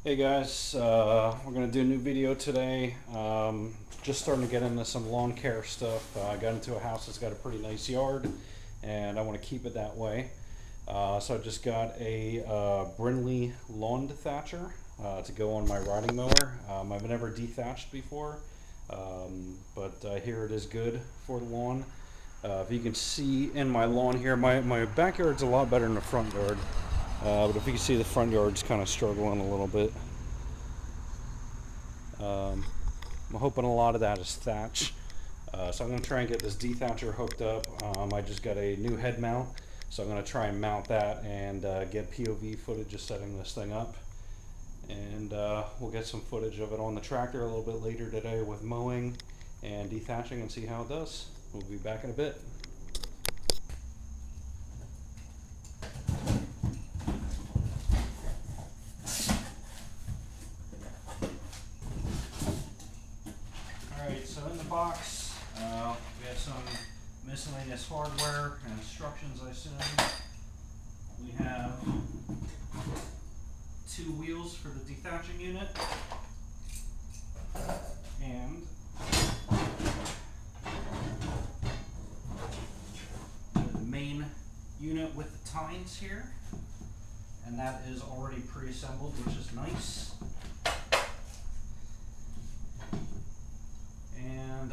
Hey guys, we're going to do a new video today. Just starting to get into some lawn care stuff. I got into a house that's got a pretty nice yard and I want to keep it that way. So I just got a Brinley lawn dethatcher to go on my riding mower. I've never dethatched before, but I hear it is good for the lawn. If you can see in my lawn here, my backyard's a lot better than the front yard. But if you can see, the front yard's kind of struggling a little bit. I'm hoping a lot of that is thatch. So I'm going to try and get this dethatcher hooked up. I just got a new head mount, so I'm going to try and mount that and get POV footage of setting this thing up. And we'll get some footage of it on the tractor a little bit later today with mowing and dethatching and see how it does. We'll be back in a bit. Alright, so in the box, we have some miscellaneous hardware and instructions, I assume. We have 2 wheels for the dethatching unit, and the main unit with the tines here, and that is already pre-assembled, which is nice. And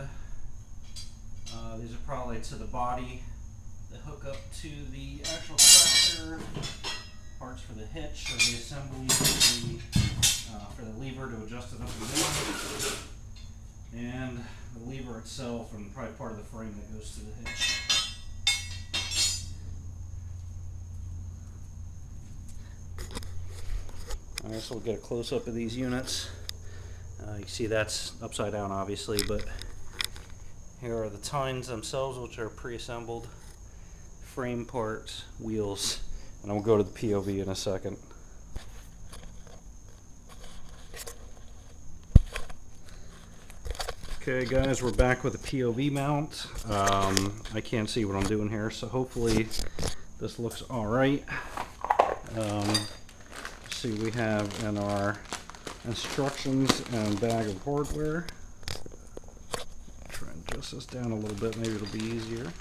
these are probably to the body, the hookup to the actual tractor, parts for the hitch or the assembly for the lever to adjust it up and down, and the lever itself and probably part of the frame that goes to the hitch. Alright, so we'll get a close-up of these units. You can see that's upside down obviously, but here are the tines themselves, which are pre-assembled, frame parts, wheels, and we'll go to the POV in a second. Okay guys, we're back with a POV mount. I can't see what I'm doing here, so hopefully this looks alright. See, we have in our instructions and bag of hardware. Try and adjust this down a little bit, maybe it'll be easier.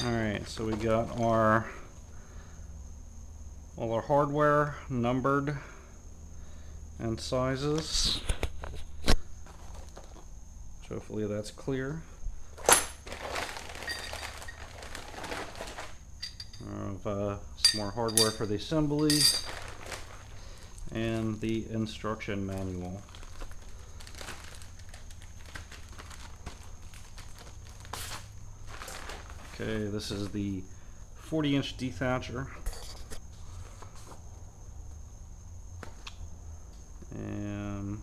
Alright, so we got all our hardware numbered and sizes. Hopefully that's clear. Some more hardware for the assembly and the instruction manual. Okay, this is the 40-inch dethatcher. And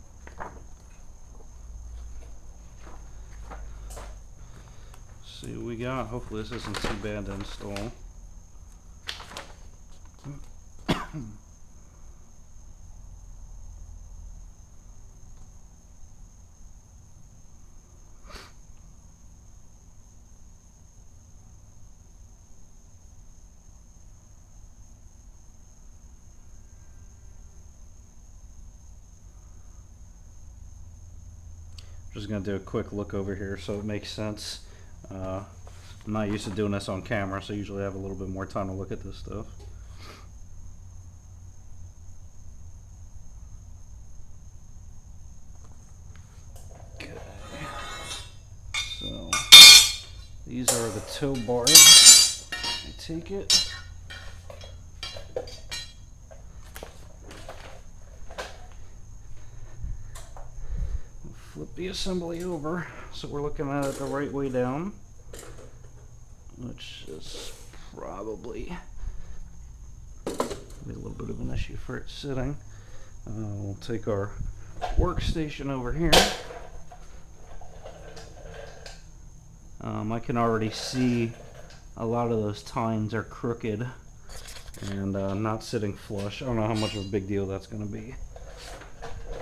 see what we got. Hopefully this isn't too bad to install. Just going to do a quick look over here so it makes sense. I'm not used to doing this on camera, so usually I have a little bit more time to look at this stuff. Okay. So these are the tow bars. I take it. Flip the assembly over so we're looking at it the right way down, which is probably a little bit of an issue for it sitting. We'll take our workstation over here. I can already see a lot of those tines are crooked and not sitting flush. I don't know how much of a big deal that's going to be,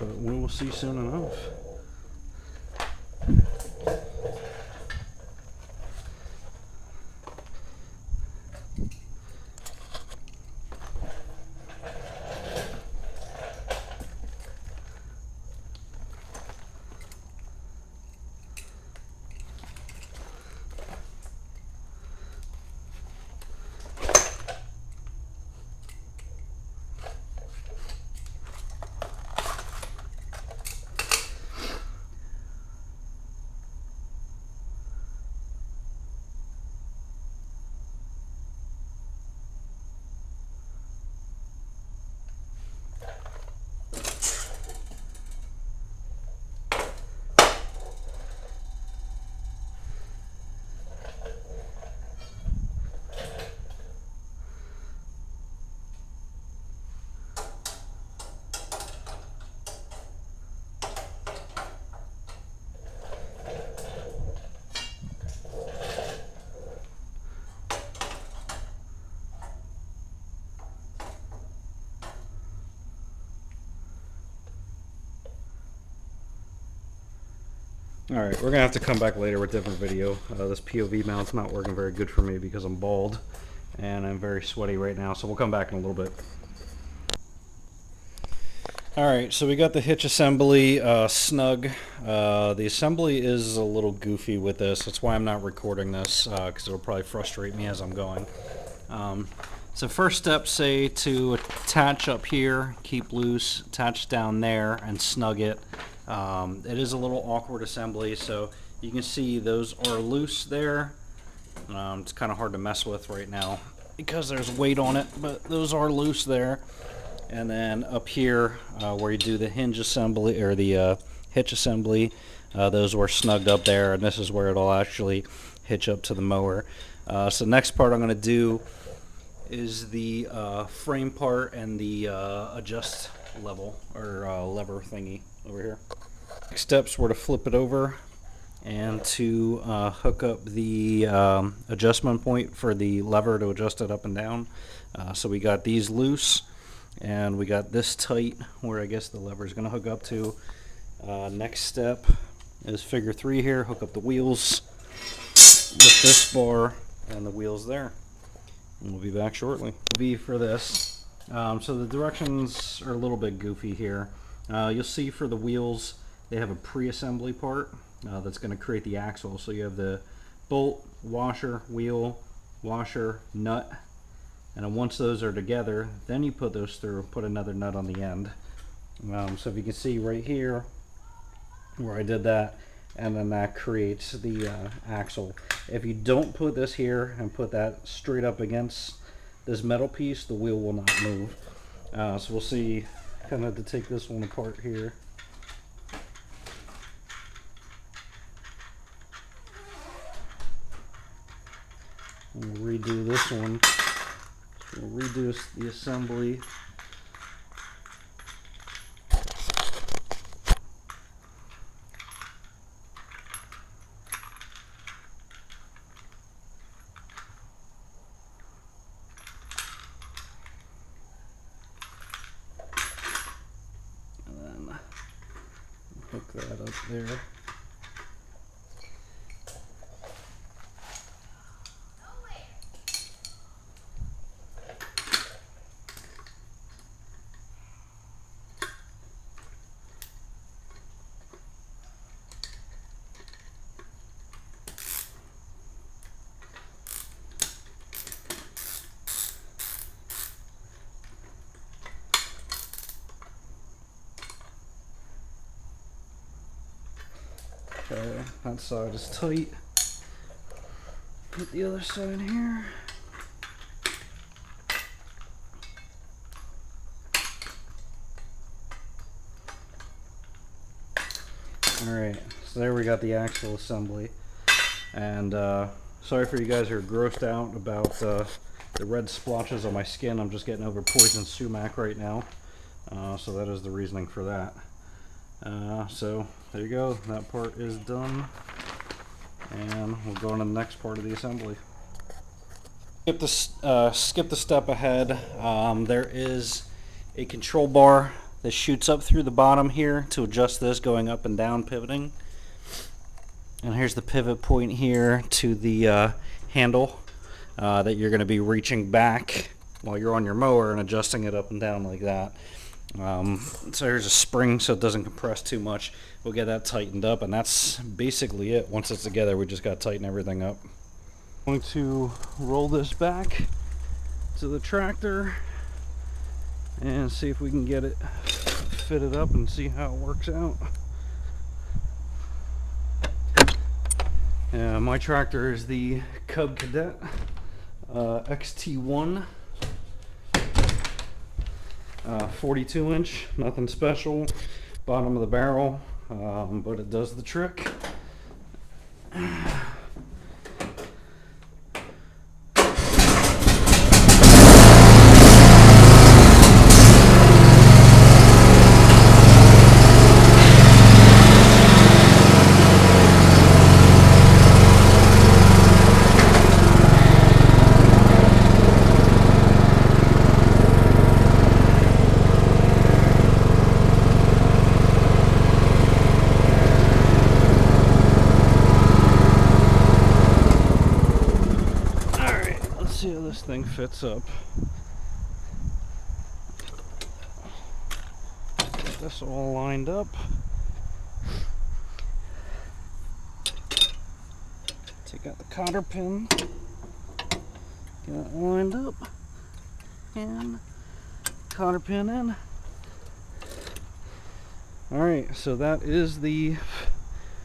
but we will see soon enough. Alright, we're gonna have to come back later with a different video. This POV mount's not working very good for me because I'm bald and I'm very sweaty right now, so we'll come back in a little bit. Alright, so we got the hitch assembly snug. The assembly is a little goofy with this. That's why I'm not recording this, because it'll probably frustrate me as I'm going. So first step, say to attach up here, keep loose, attach down there, and snug it. It is a little awkward assembly, so you can see those are loose there. It's kind of hard to mess with right now because there's weight on it, but those are loose there. And then up here where you do the hinge assembly or the hitch assembly, those were snugged up there, and this is where it'll actually hitch up to the mower. So the next part I'm going to do is the frame part and the adjust level or lever thingy over here. Next steps were to flip it over and to hook up the adjustment point for the lever to adjust it up and down. So we got these loose and we got this tight where I guess the lever is going to hook up to. Next step is figure 3 here, hook up the wheels with this bar and the wheels there. And we'll be back shortly. V for this. So the directions are a little bit goofy here. You'll see for the wheels they have a pre-assembly part that's going to create the axle. So you have the bolt, washer, wheel, washer, nut, and then once those are together, then you put those through, put another nut on the end. So if you can see right here where I did that, and then that creates the axle. If you don't put this here and put that straight up against this metal piece, the wheel will not move. So we'll see kind of to take this one apart here. We'll redo this one. So we'll redo the assembly. Hook that up there. Okay, that side is tight. Put the other side here. Alright, so there we got the axle assembly. And sorry for you guys who are grossed out about the red splotches on my skin. I'm just getting over poison sumac right now. So that is the reasoning for that. So there you go, that part is done, and we'll go on to the next part of the assembly. Skip the step ahead. There is a control bar that shoots up through the bottom here to adjust this going up and down pivoting, and here's the pivot point here to the handle that you're going to be reaching back while you're on your mower and adjusting it up and down like that. So here's a spring so it doesn't compress too much. We'll get that tightened up, and that's basically it. Once it's together, we just got to tighten everything up. I'm going to roll this back to the tractor and see if we can get it fitted up and see how it works out. My tractor is the Cub Cadet XT1. 42 inch, nothing special, bottom of the barrel, but it does the trick. everything fits up. Get this all lined up. Take out the cotter pin, get it lined up, and cotter pin in. Alright, so that is the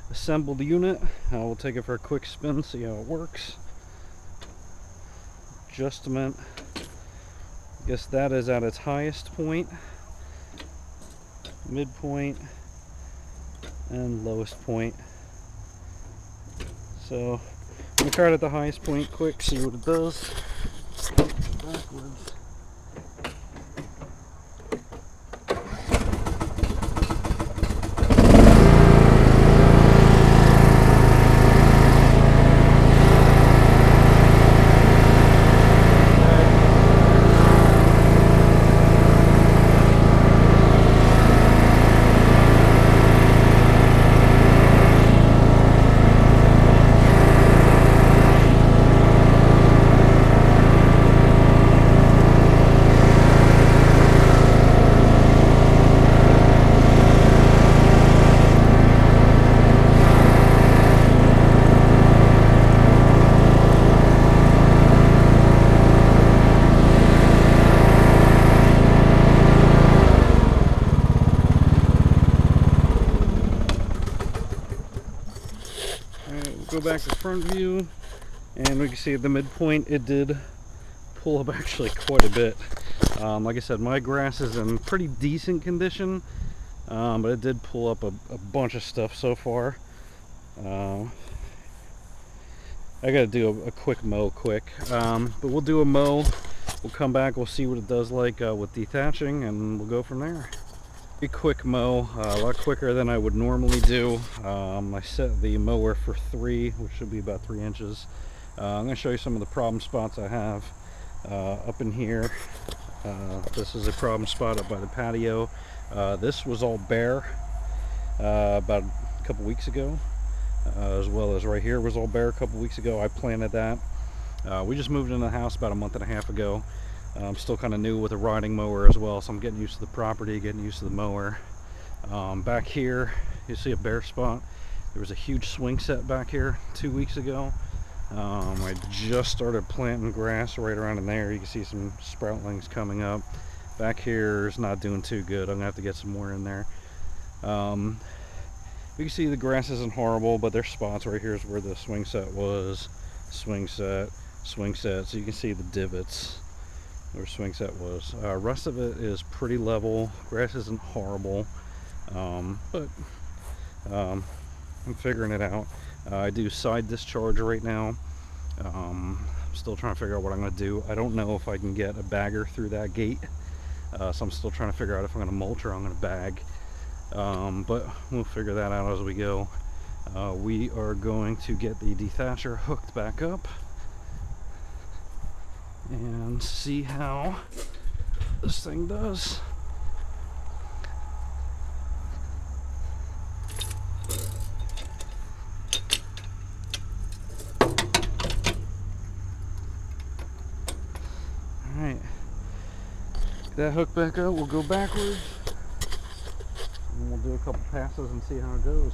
assembled unit. We'll take it for a quick spin, see how it works. Adjustment. I guess that is at its highest point, midpoint, and lowest point. So I'm going to try it at the highest point quick, see what it does. Backwards. Go back to front view, and we can see at the midpoint it did pull up actually quite a bit. Like I said, my grass is in pretty decent condition, but it did pull up a bunch of stuff so far. I gotta do a quick mow quick, but we'll do a mow, we'll come back, we'll see what it does like with dethatching, and we'll go from there. A quick mow, a lot quicker than I would normally do. I set the mower for 3, which should be about 3 inches. I'm going to show you some of the problem spots I have up in here. This is a problem spot up by the patio. This was all bare about a couple weeks ago, as well as right here was all bare a couple weeks ago. I planted that. We just moved into the house about a month and a half ago. I'm still kind of new with a riding mower as well, so I'm getting used to the property, getting used to the mower. Back here, you see a bare spot. There was a huge swing set back here 2 weeks ago. I just started planting grass right around in there. You can see some sproutlings coming up. Back here is not doing too good. I'm gonna have to get some more in there. You can see the grass isn't horrible, but there's spots right here is where the swing set was. Swing set, swing set. So you can see the divots where swing set was. Rest of it is pretty level. Grass isn't horrible, but I'm figuring it out. I do side discharge right now. I'm still trying to figure out what I'm going to do. I don't know if I can get a bagger through that gate, so I'm still trying to figure out if I'm going to mulch or I'm going to bag, but we'll figure that out as we go. We are going to get the Dethatcher hooked back up and see how this thing does. Alright, get that hook back up, we'll go backwards and we'll do a couple passes and see how it goes.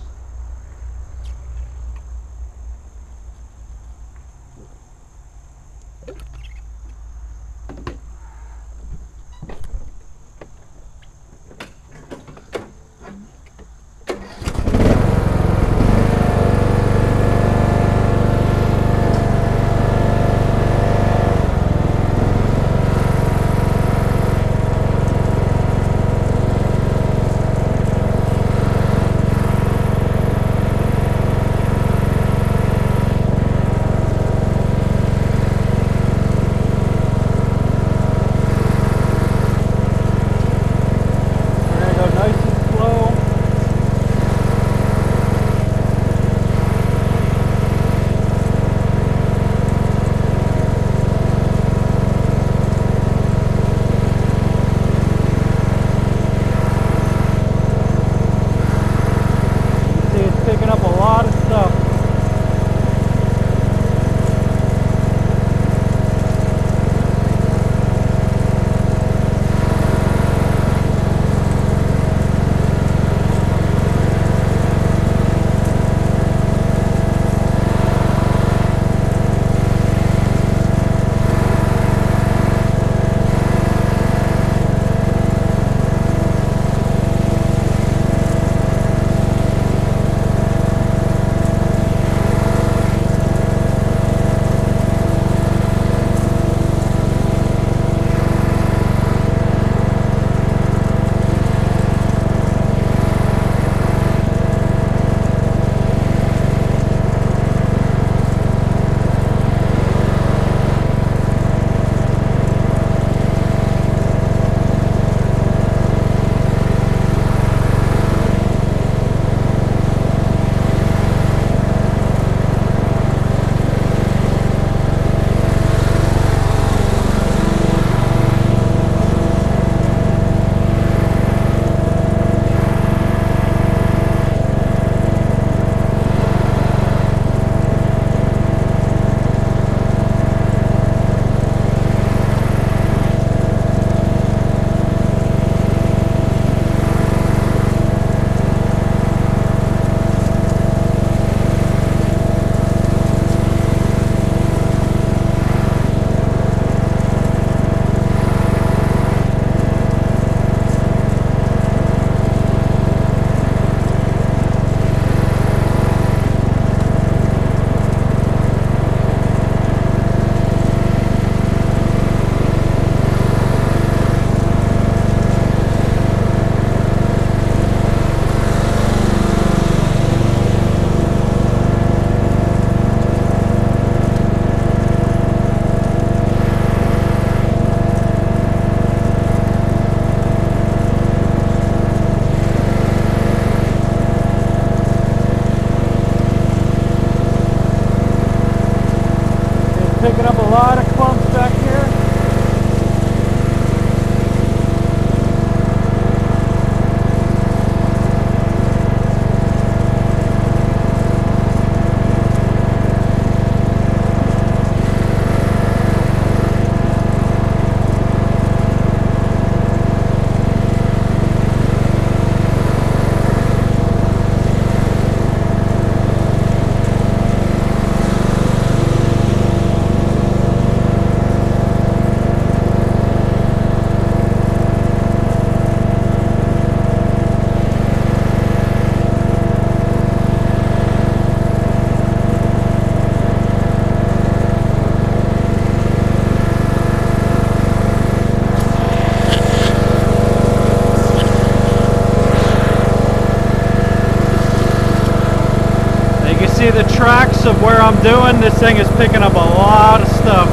see the tracks of where I'm doing. This thing is picking up a lot of stuff.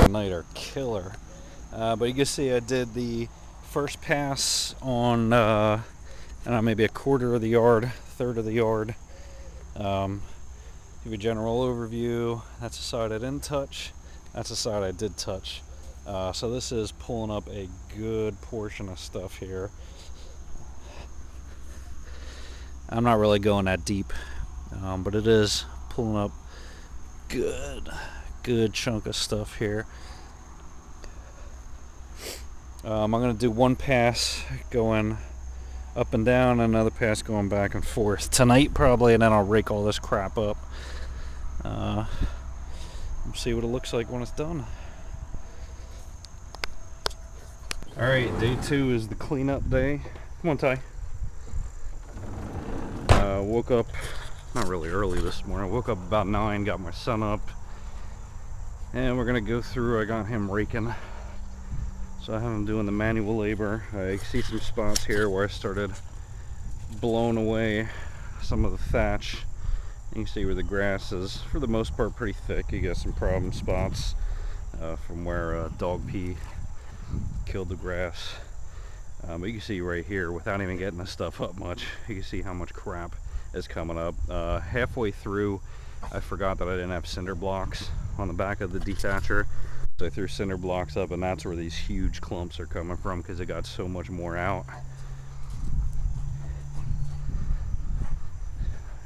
Night are killer. But you can see I did the first pass on I don't know, maybe a quarter of the yard, third of the yard. Give a general overview. That's the side I didn't touch. That's the side I did touch. So this is pulling up a good portion of stuff here. I'm not really going that deep, but it is pulling up good chunk of stuff here. I'm going to do one pass going up and down, another pass going back and forth tonight probably, and then I'll rake all this crap up. See what it looks like when it's done. Alright, day 2 is the cleanup day. Come on, Ty. Woke up, not really early this morning. I woke up about 9, got my son up, and we're going to go through. I got him raking. So I have him doing the manual labor. I see some spots here where I started blowing away some of the thatch. You can see where the grass is, for the most part, pretty thick. You got some problem spots from where dog pee killed the grass. But you can see right here, without even getting this stuff up much, you can see how much crap is coming up. Halfway through, I forgot that I didn't have cinder blocks on the back of the Dethatcher. So I threw cinder blocks up, and that's where these huge clumps are coming from, because it got so much more out.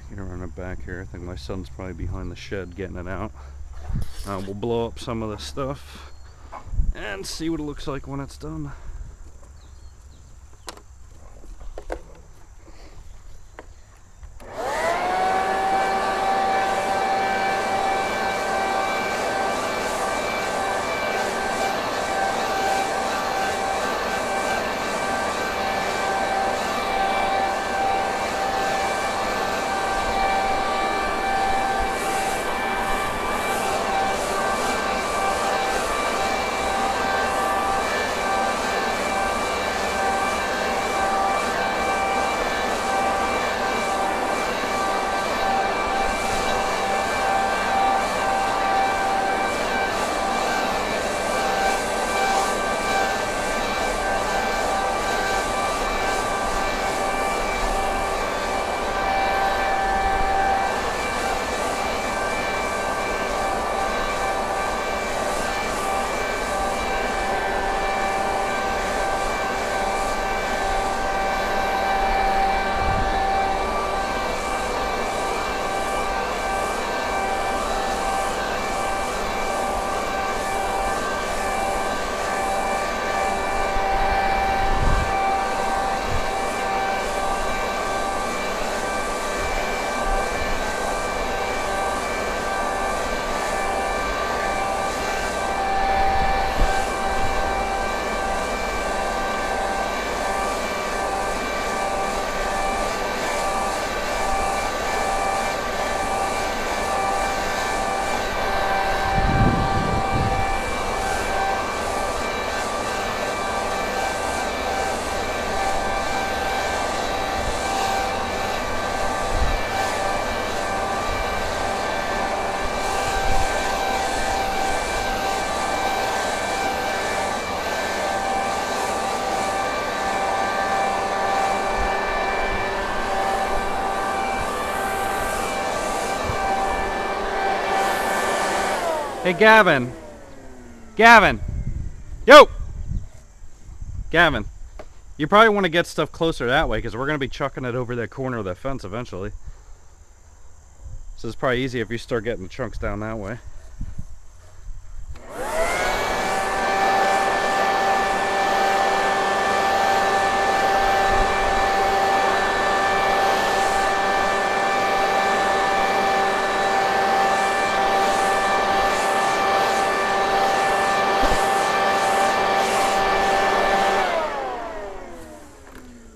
Gonna run it back here. I think my son's probably behind the shed getting it out. We'll blow up some of the stuff and see what it looks like when it's done. Hey, Gavin. Gavin. Yo! Gavin. You probably want to get stuff closer that way, because we're going to be chucking it over that corner of that fence eventually. So it's probably easy if you start getting the chunks down that way.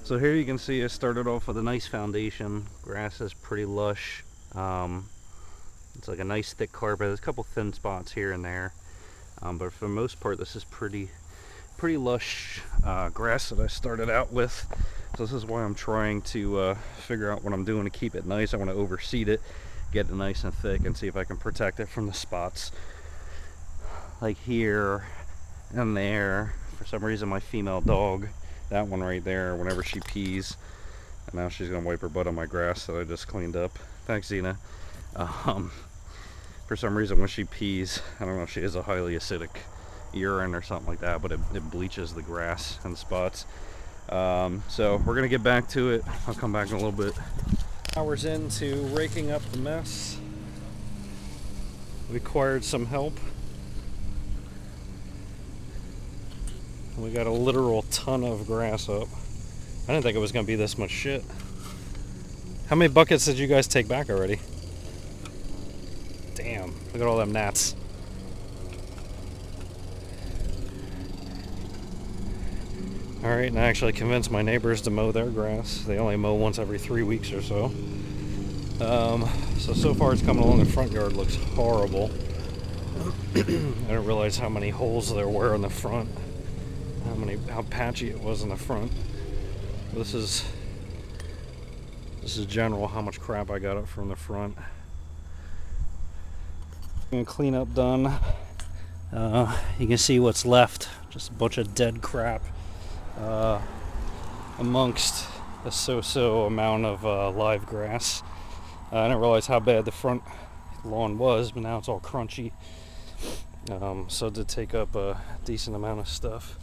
So here you can see I started off with a nice foundation. Grass is pretty lush. It's like a nice thick carpet. There's a couple thin spots here and there, but for the most part this is pretty pretty lush grass that I started out with. So this is why I'm trying to figure out what I'm doing to keep it nice. I want to overseed it, get it nice and thick, and see if I can protect it from the spots like here and there. For some reason my female dog, that one right there, whenever she pees, and now she's gonna wipe her butt on my grass that I just cleaned up. Thanks, Xena. For some reason when she pees, I don't know if she has a highly acidic urine or something like that, but it bleaches the grass and spots. So we're gonna get back to it. I'll come back in a little bit. Hours into raking up the mess. We acquired some help. We got a literal ton of grass up. I didn't think it was gonna be this much shit. How many buckets did you guys take back already? Damn, look at all them gnats. Alright, and I actually convinced my neighbors to mow their grass. They only mow once every 3 weeks or so. So far it's coming along. The front yard looks horrible. I didn't realize how many holes there were in the front. How patchy it was in the front. This is general how much crap I got up from the front. Cleanup done. You can see what's left. Just a bunch of dead crap. Amongst a so-so amount of live grass. I didn't realize how bad the front lawn was, but now it's all crunchy. So it did take up a decent amount of stuff.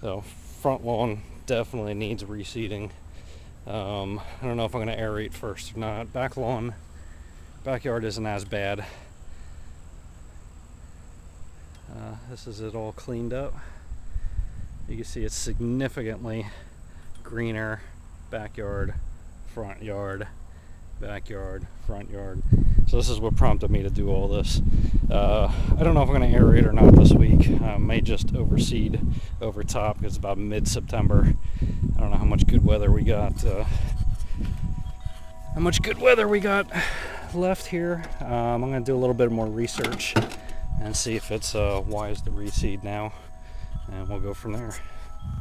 So front lawn definitely needs reseeding. I don't know if I'm going to aerate first or not. Back lawn, backyard isn't as bad. This is it all cleaned up. You can see it's significantly greener. Backyard, front yard, backyard, front yard. So this is what prompted me to do all this. I don't know if I'm going to aerate or not this week. I may just overseed over top because it's about mid-September. I don't know how much good weather we got. Left here. I'm going to do a little bit more research and see if it's wise to reseed now, and we'll go from there.